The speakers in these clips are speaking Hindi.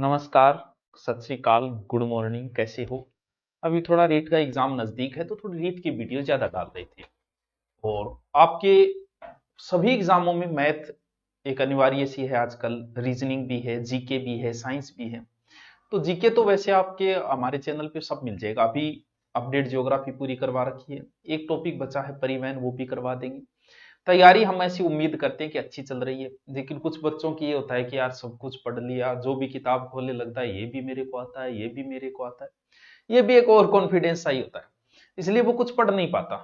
नमस्कार, सत श्री अकाल, गुड मॉर्निंग, कैसे हो? अभी थोड़ा रीट का एग्जाम नजदीक है तो थोड़ी रीट की वीडियो ज्यादा डाल रहे थे। और आपके सभी एग्जामों में मैथ एक अनिवार्य सी है आजकल, रीजनिंग भी है, जीके भी है, साइंस भी है। तो जीके तो वैसे आपके हमारे चैनल पे सब मिल जाएगा। अभी अपडेट ज्योग्राफी पूरी करवा रखी है, एक टॉपिक बचा है परिवहन, वो भी करवा देंगे। तैयारी हम ऐसी उम्मीद करते हैं कि अच्छी चल रही है, लेकिन कुछ बच्चों की ये होता है कि यार सब कुछ पढ़ लिया, जो भी किताब खोलने लगता है ये भी मेरे को आता है, ये भी मेरे को आता है। ये भी एक ओवर कॉन्फिडेंस सा ही होता है, इसलिए वो कुछ पढ़ नहीं पाता।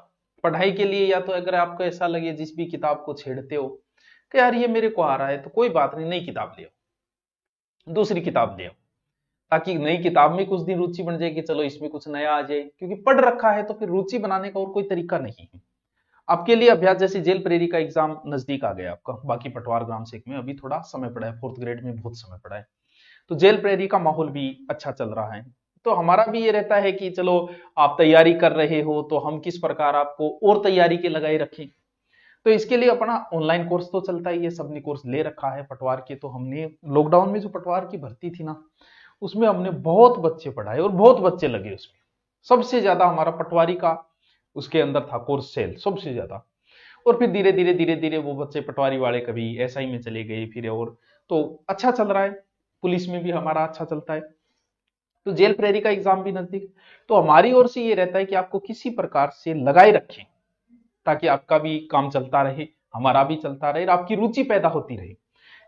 पढ़ाई के लिए या तो अगर आपको ऐसा लगे जिस भी किताब को छेड़ते हो कि यार ये मेरे को आ रहा है, तो कोई बात नहीं, नई किताब ले आओ, दूसरी किताब ले आओ, ताकि नई किताब में कुछ दिन रुचि बन जाए कि चलो इसमें कुछ नया आ जाए, क्योंकि पढ़ रखा है तो फिर रुचि बनाने का और कोई तरीका नहीं है। आपके लिए अभ्यास जैसे जेल प्रेरी का एग्जाम नजदीक आ गया आपका, बाकी पटवार ग्राम सेक में अभी थोड़ा समय पड़ा है, फोर्थ ग्रेड में बहुत समय पड़ा है। तो जेल प्रेरी का माहौल भी अच्छा चल रहा है। तो हमारा भी ये रहता है कि चलो आप तैयारी कर रहे हो तो हम किस प्रकार आपको और तैयारी के लगाए रखें। तो इसके लिए अपना ऑनलाइन कोर्स तो चलता ही है, सबने कोर्स ले रखा है पटवार के। तो हमने लॉकडाउन में जो पटवार की भर्ती थी ना, उसमें हमने बहुत बच्चे पढ़ाए और बहुत बच्चे लगे उसमें। सबसे ज्यादा हमारा पटवारी का उसके अंदर था कोर्स सेल सबसे ज्यादा। और फिर धीरे धीरे वो बच्चे पटवारी वाले कभी एसआई में चले गए, फिर और तो अच्छा चल रहा है। पुलिस में भी हमारा अच्छा चलता है। तो जेल प्रेरी का एग्जाम भी नजदीक। तो हमारी ओर से ये रहता है कि आपको किसी प्रकार से लगाए रखें, ताकि आपका भी काम चलता रहे, हमारा भी चलता रहे और आपकी रुचि पैदा होती रहे।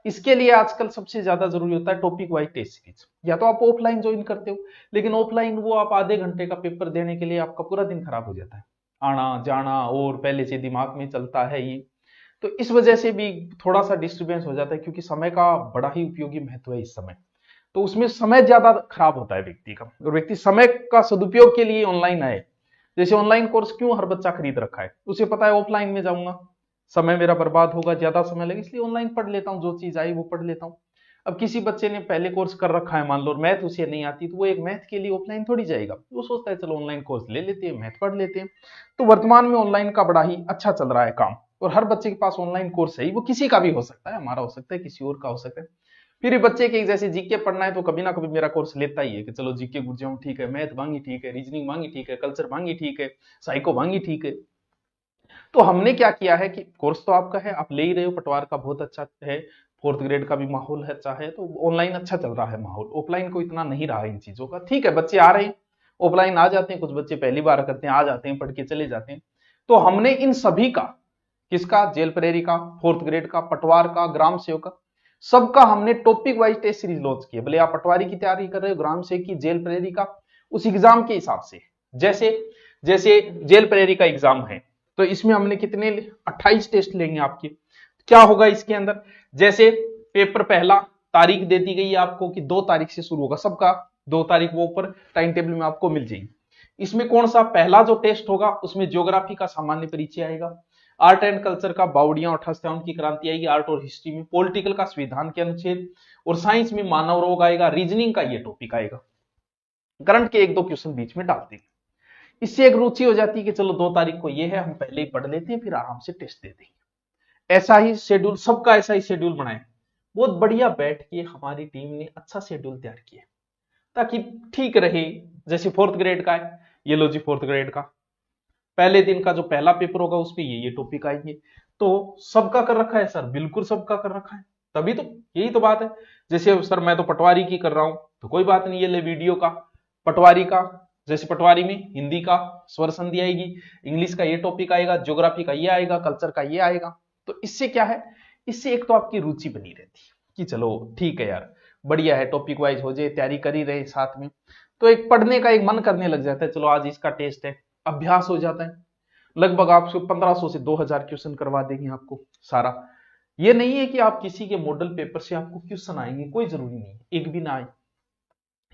इसके लिए आजकल सबसे ज्यादा जरूरी होता है टॉपिक वाइज टेस्ट सीरीज। या तो आप ऑफलाइन ज्वाइन करते हो, लेकिन ऑफलाइन वो आप आधे घंटे का पेपर देने के लिए आपका पूरा दिन खराब हो जाता है, आना जाना और पहले से दिमाग में चलता है ये। तो इस वजह से भी थोड़ा सा डिस्टर्बेंस हो जाता है, क्योंकि समय का बड़ा ही उपयोगी महत्व है इस समय। तो उसमें समय ज्यादा खराब होता है व्यक्ति का, और व्यक्ति समय का सदुपयोग के लिए ऑनलाइन आए। जैसे ऑनलाइन कोर्स क्यों हर बच्चा खरीद रखा है, उसे पता है ऑफलाइन में जाऊंगा समय मेरा बर्बाद होगा, ज्यादा समय लगे, इसलिए ऑनलाइन पढ़ लेता हूँ, जो चीज आई वो पढ़ लेता हूँ। अब किसी बच्चे ने पहले कोर्स कर रखा है, मान लो मैथ उसे नहीं आती, तो वो एक मैथ के लिए ऑफलाइन थोड़ी जाएगा, वो सोचता है चलो ऑनलाइन कोर्स ले लेते हैं, मैथ पढ़ लेते हैं। तो वर्तमान में ऑनलाइन का बड़ा ही अच्छा चल रहा है काम, और हर बच्चे के पास ऑनलाइन कोर्स है, वो किसी का भी हो सकता है, हमारा हो सकता है, किसी और का हो सकता है। फिर बच्चे के जैसे जीके पढ़ना है तो कभी ना कभी मेरा कोर्स लेता ही है कि चलो जीके गुर जाऊं, ठीक है, मैथ मांगी ठीक है, रीजनिंग मांगी ठीक है, कल्चर मांगी ठीक है, साइको मांगी ठीक है। तो हमने क्या किया है कि कोर्स तो आपका है, आप ले ही रहे हो, पटवार का बहुत अच्छा है, फोर्थ ग्रेड का भी माहौल है अच्छा है, तो ऑनलाइन अच्छा चल रहा है माहौल, ऑफलाइन को इतना नहीं रहा इन चीजों का। ठीक है, बच्चे आ रहे हैं, ऑफलाइन आ जाते हैं, कुछ बच्चे पहली बार करते हैं, आ जाते हैं, पढ़ के चले जाते हैं। तो हमने इन सभी का, किसका, जेल प्रेरी का, फोर्थ ग्रेड का, पटवार का, ग्राम सेवक का, सबका हमने topic wise test series launch किया। भले आप पटवारी की तैयारी कर रहे हो, ग्राम सेवक की, जेल प्रेरी का, उस एग्जाम के हिसाब से। जैसे जैसे जेल प्रेरी का एग्जाम है तो इसमें हमने कितने 28 टेस्ट लेंगे आपके। क्या होगा इसके अंदर, जैसे पेपर पहला तारीख दे दी गई है आपको कि 2 तारीख से शुरू होगा सबका, 2 तारीख वो ऊपर टाइम टेबल में आपको मिल जाएगी। इसमें कौन सा पहला जो टेस्ट होगा उसमें ज्योग्राफी का सामान्य परिचय आएगा, आर्ट एंड कल्चर का बावड़ियां और ठस्याउन की क्रांति आएगी, आर्ट और हिस्ट्री में पॉलिटिकल का संविधान के अनुच्छेद, और साइंस में मानव रोग आएगा, रीजनिंग का ये टॉपिक आएगा। करंट के 1-2 क्वेश्चन बीच में डाल देंगे। इससे एक रुचि हो जाती है कि चलो 2 तारीख को ये है, हम पहले ही पढ़ लेते हैं, फिर आराम से टेस्ट दे देंगे। ऐसा ही शेड्यूल, सबका ऐसा ही शेड्यूल बनाए, बहुत बढ़िया बैठ के हमारी टीम ने अच्छा शेड्यूल तैयार किया, ताकि ठीक रहे। जैसे फोर्थ ग्रेड का है, ये लो जी, फोर्थ ग्रेड का पहले दिन का जो पहला पेपर होगा उस पे ये टॉपिक आएंगे। तो सबका कर रखा है सर, बिल्कुल सबका कर रखा है, तभी तो, यही तो बात है। जैसे सर मैं तो पटवारी की कर रहा हूं, तो कोई बात नहीं, ये ले वीडियो का पटवारी का, जैसे पटवारी में हिंदी का स्वर संधि आएगी, इंग्लिश का ये टॉपिक आएगा, ज्योग्राफी का ये आएगा, कल्चर का ये आएगा। तो इससे क्या है, इससे एक तो आपकी रुचि बनी रहती है कि चलो ठीक है यार, बढ़िया है, टॉपिक वाइज हो जाए, तैयारी कर ही रहे साथ में, तो एक पढ़ने का एक मन करने लग जाता है, चलो आज इसका टेस्ट है, अभ्यास हो जाता है। लगभग आपको 1500 से 2000 क्वेश्चन करवा देंगे आपको सारा। ये नहीं है कि आप किसी के मॉडल पेपर से आपको क्वेश्चन आएंगे, कोई जरूरी नहीं, एक भी ना आए।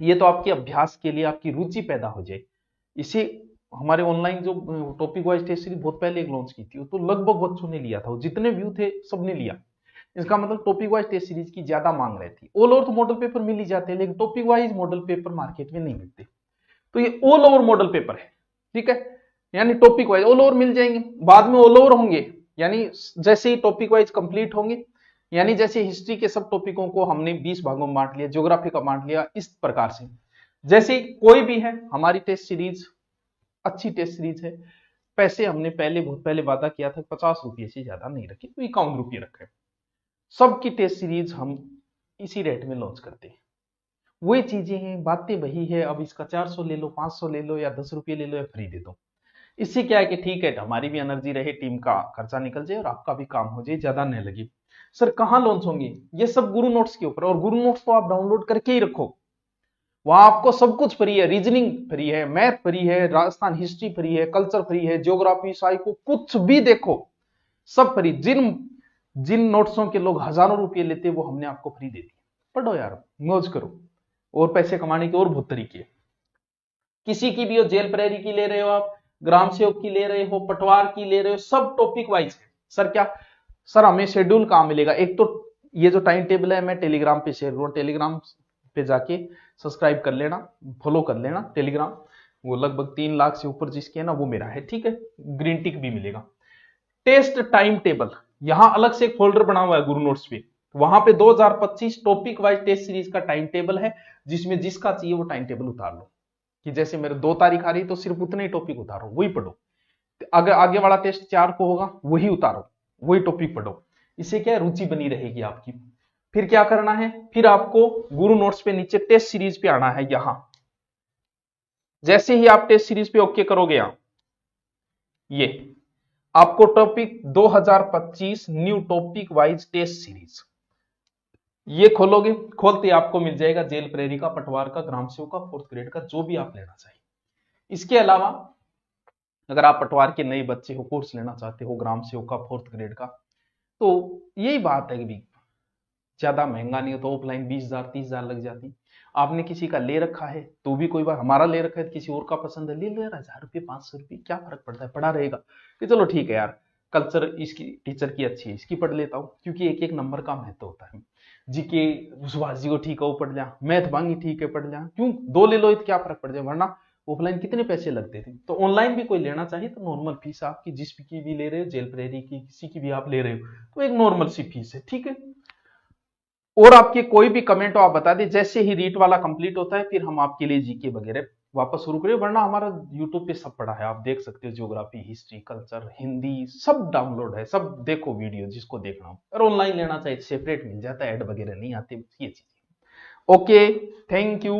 ये तो आपके अभ्यास के लिए आपकी रुचि पैदा हो जाए। इसे हमारे ऑनलाइन जो टॉपिक वाइज टेस्ट सीरीज बहुत पहले एक लॉन्च की थी, तो लगभग बच्चों ने लिया था, जितने व्यू थे सबने लिया। इसका मतलब टॉपिक वाइज टेस्ट सीरीज की ज्यादा मांग रहती है। ऑल ओवर तो मॉडल पेपर मिल ही जाते हैं, लेकिन topic wise model paper market में नहीं मिलते। तो ये ऑल ओवर मॉडल पेपर है, ठीक है, यानी टॉपिक वाइज ऑल ओवर मिल जाएंगे, बाद में ऑल ओवर होंगे, यानी जैसे ही टॉपिक वाइज कंप्लीट होंगे यानी जैसे हिस्ट्री के सब टॉपिकों को हमने 20 भागों में बांट लिया, ज्योग्राफी का बांट लिया, इस प्रकार से। जैसे कोई भी है, हमारी टेस्ट सीरीज अच्छी टेस्ट सीरीज है, पैसे हमने बहुत पहले वादा किया था 50 रुपये से ज्यादा नहीं रखे, तो 51 रुपये रखे। सबकी टेस्ट सीरीज हम इसी रेट में लॉन्च करते हैं। वही चीजें हैं, बातें वही है। अब इसका 400 ले लो, 500 ले लो, या 10 रुपये ले लो, या फ्री दे दो। इससे क्या है कि ठीक है, हमारी भी एनर्जी रहे, टीम का खर्चा निकल जाए और आपका भी काम हो जाए, ज्यादा नहीं लगे। सर कहाँ लॉन्च होंगे? ये सब गुरु नोट्स के ऊपर, और गुरु नोट्स तो आप डाउनलोड करके ही रखो। वहां आपको सब कुछ फ्री है, रीजनिंग फ्री है, मैथ फ्री है, राजस्थान हिस्ट्री फ्री है, कल्चर फ्री है, ज्योग्राफी, साइको, कुछ भी देखो सब फ्री। जिन जिन नोट्सों के लोग हजारों रुपये लेते वो हमने आपको फ्री दे दिए। पढ़ो यार, मौज करो। और पैसे कमाने के और बहुत तरीके, किसी की भी हो, जेल प्रेरी की ले रहे हो आप, ग्राम सेवक की ले रहे हो, पटवार की ले रहे हो, सब टॉपिक वाइज है। सर क्या सर हमें शेड्यूल कहां मिलेगा? एक तो ये जो टाइम टेबल है मैं टेलीग्राम पे शेयर करूँ, टेलीग्राम पे जाके सब्सक्राइब कर लेना, फॉलो कर लेना टेलीग्राम। वो लगभग 3 लाख से ऊपर जिसके है ना, वो मेरा है, ठीक है। ग्रीन टिक भी मिलेगा। टेस्ट टाइम टेबल, यहां अलग से एक फोल्डर बना हुआ है गुरु नोट्स पे, वहां पे 2025 टॉपिक वाइज टेस्ट सीरीज का टाइम टेबल है, जिसमें जिसका चाहिए वो टाइम टेबल उतार लो। कि जैसे मेरे 2 तारीख आ रही तो सिर्फ उतने ही टॉपिक उतारो, वही पढ़ो। अगर आगे वाला टेस्ट 4 को होगा, वही उतारो, वही टॉपिक पढ़ो। इससे क्या है, रुचि बनी रहेगी आपकी। फिर क्या करना है, फिर आपको गुरु नोट्स पे नीचे टेस्ट सीरीज पे आना है। यहां जैसे ही आप टेस्ट सीरीज पे ओके करोगे, यहां ये आपको topic 2025 new topic wise test series, ये खोलोगे, खोलते आपको मिल जाएगा जेल प्रेरी का, पटवार का, ग्राम सेवक का, 4th ग्रेड का, जो भी आप लेना चाहिए। इसके अलावा अगर आप पटवार के नए बच्चे हो, कोर्स लेना चाहते हो ग्राम सेवक का 4th ग्रेड का, तो यही बात है कि भी ज्यादा महंगा नहीं हो तो ऑफलाइन 20,000 30,000 लग जाती। आपने किसी का ले रखा है तो भी कोई बात, हमारा ले रखा है, किसी और का पसंद है, ले लो यार, 1000 रुपये 500 रुपये क्या फर्क पड़ता है, पढ़ा रहेगा कि चलो ठीक है यार, कल्चर इसकी टीचर की अच्छी है, इसकी पढ़ लेता हूँ, क्योंकि एक एक नंबर का महत्व होता है। जीके सुभाष जी को ठीक है वो पढ़ लिया, मैथ बांगी ठीक है पढ़ लिया, क्यों 2 ले लो तो क्या फर्क पड़ जाए, वरना ऑफलाइन कितने पैसे लगते थे। तो ऑनलाइन भी कोई लेना चाहिए तो नॉर्मल फीस आपकी, जिस की भी ले रहे हो, जेल प्रेरी की किसी की भी आप ले रहे हो, तो एक नॉर्मल सी फीस है, ठीक है। और आपके कोई भी कमेंट हो आप बता दें, जैसे ही रीट वाला कंप्लीट होता है फिर हम आपके लिए जीके वगैरह वापस शुरू करें, वरना हमारा यूट्यूब पे सब पड़ा है, आप देख सकते हो, ज्योग्राफी, हिस्ट्री, कल्चर, हिंदी सब डाउनलोड है, सब देखो वीडियो जिसको देखना हो। और ऑनलाइन लेना चाहिए सेपरेट मिल जाता है, ऐड वगैरह नहीं आते, ये चीज। Okay, thank you.